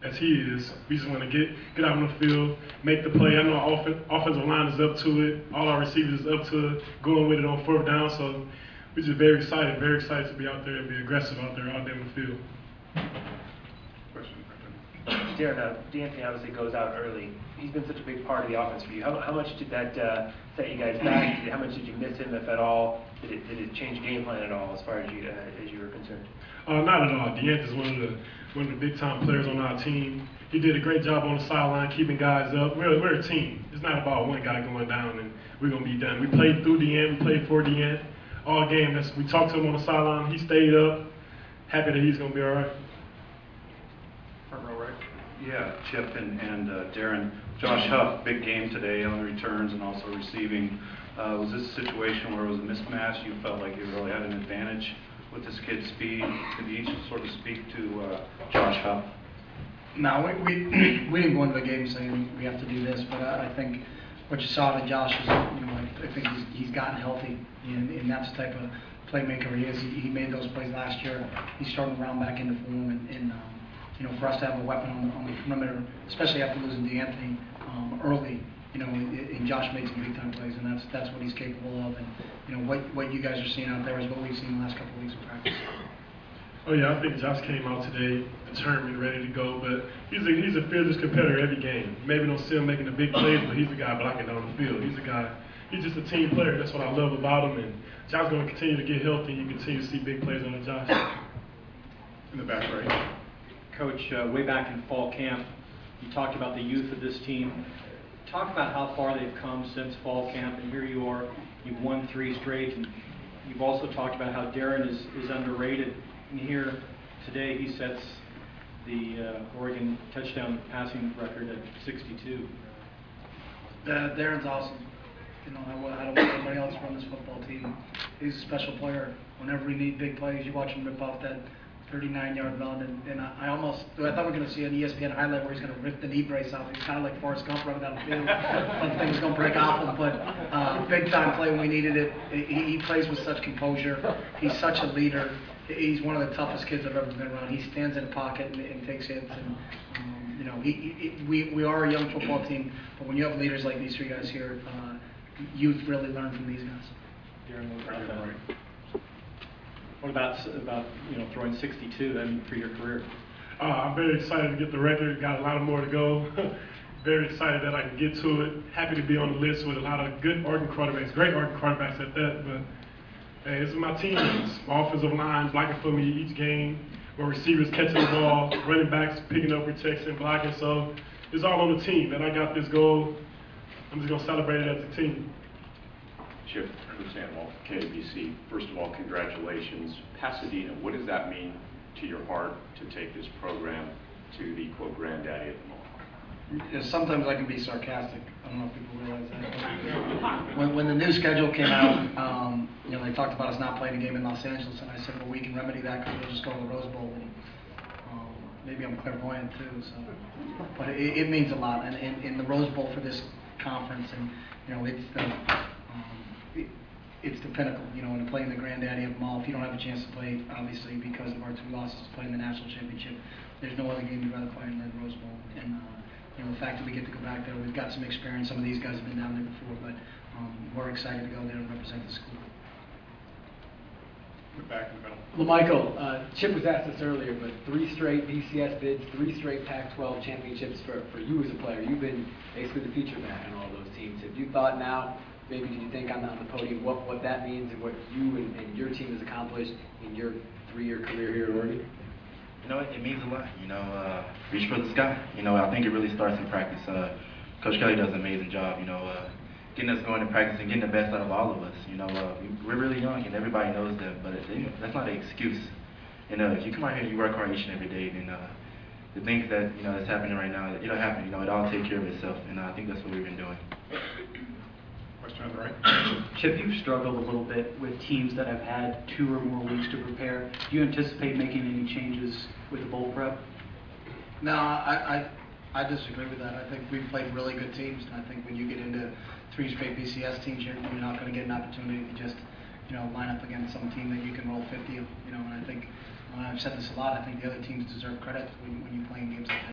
as he is. We just want to get out on the field, make the play. I know our offensive line is up to it. All our receivers is up to it, going with it on fourth down. So we're just very excited to be out there and be aggressive out there on the field. Darren, D'Anthony obviously goes out early. He's been such a big part of the offense for you. How much did that set you guys back? How much did you miss him, if at all? Did it change game plan at all as far as you were concerned? Not at all. D'Anthony's one of the big time players on our team. He did a great job on the sideline, keeping guys up. We're a team. It's not about one guy going down and we're gonna be done. We played through D'Anthony, we played for D'Anthony all game. We talked to him on the sideline. He stayed up. Happy that he's gonna be all right. Front row, right? Yeah, Chip and Darren. Josh Huff, big game today on returns and also receiving. Was this a situation where it was a mismatch? You felt like you really had an advantage with this kid's speed? Could you each sort of speak to Josh Huff? No, we didn't go into the game saying we have to do this, but I think what you saw to Josh is, I think he's gotten healthy, and that's the type of playmaker he is. He made those plays last year. He's starting to round back into form, and for us to have a weapon on the perimeter, especially after losing D'Anthony early, and Josh made some big time plays, and that's what he's capable of. And what you guys are seeing out there is what we've seen the last couple of weeks of practice. Oh yeah, I think Josh came out today determined, ready to go. But he's a fearless competitor every game. Maybe don't see him making the big plays, but he's the guy blocking down the field. He's just a team player. That's what I love about him. And Josh's going to continue to get healthy. You continue to see big plays on Josh. In the back right. Coach, way back in fall camp, you talked about the youth of this team. Talk about how far they've come since fall camp, and here you are. You've won 3 straight, and you've also talked about how Darren is underrated. And here today he sets the Oregon touchdown passing record at 62. Darren's awesome. I don't want anybody else to run this football team. He's a special player. Whenever we need big plays, you watch him rip off that 39-yard run, and I thought we were going to see an ESPN highlight where he's going to rip the knee brace off. He's kind of like Forrest Gump running down the field. One thing was going to break off him, but big time play when we needed it. He plays with such composure. He's such a leader. He's one of the toughest kids I've ever been around. He stands in a pocket and takes hits, and we are a young football team, but when you have leaders like these 3 guys here, youth really learn from these guys. Darren, what about throwing 62 then for your career? I'm very excited to get the record. Got a lot more to go. Very excited that I can get to it. Happy to be on the list with a lot of good Oregon quarterbacks, great Oregon quarterbacks at that. But hey, this is my teammates, my offensive line blocking for me each game, my receivers catching the ball, running backs picking up protection, blocking. So it's all on the team. That I got this goal. I'm just gonna celebrate it as a team. Chip, Chris Anwalt, KABC. First of all, congratulations. Pasadena, what does that mean to your heart to take this program to the, quote, granddaddy of them all? Sometimes I can be sarcastic. I don't know if people realize that. When the new schedule came out, they talked about us not playing a game in Los Angeles, and I said, well, we can remedy that because we'll just go to the Rose Bowl. And maybe I'm clairvoyant too, so. But it means a lot, and in the Rose Bowl for this conference, and it's the pinnacle, and to play in the granddaddy of them all. If you don't have a chance to play, obviously, because of our 2 losses, to play in the national championship, there's no other game you'd rather play in than the Rose Bowl. And the fact that we get to go back there, we've got some experience. Some of these guys have been down there before, but we're excited to go there and represent the school. Back in the middle. Well, Michael, Chip was asked this earlier, but 3 straight BCS bids, 3 straight Pac-12 championships for you as a player. You've been basically the feature man in all those teams. Have you thought now, maybe did you think on the podium, what that means and what you and your team has accomplished in your 3-year career here at Oregon? It means a lot. Reach for the sky. I think it really starts in practice. Coach Kelly does an amazing job. Getting us going to practice and getting the best out of all of us. We're really young and everybody knows that, but that's not an excuse. If you come out here and you work hard each and every day, then the things that that's happening right now, it'll happen. It all take care of itself, and I think that's what we've been doing. Question on the right. Chip, you've struggled a little bit with teams that have had 2 or more weeks to prepare. Do you anticipate making any changes with the bowl prep? No, I disagree with that. I think we've played really good teams, and I think when you get into 3 straight BCS teams, you're not going to get an opportunity to just line up against some team that you can roll 50 of. And I think I've said this a lot. I think the other teams deserve credit when you play in games like that.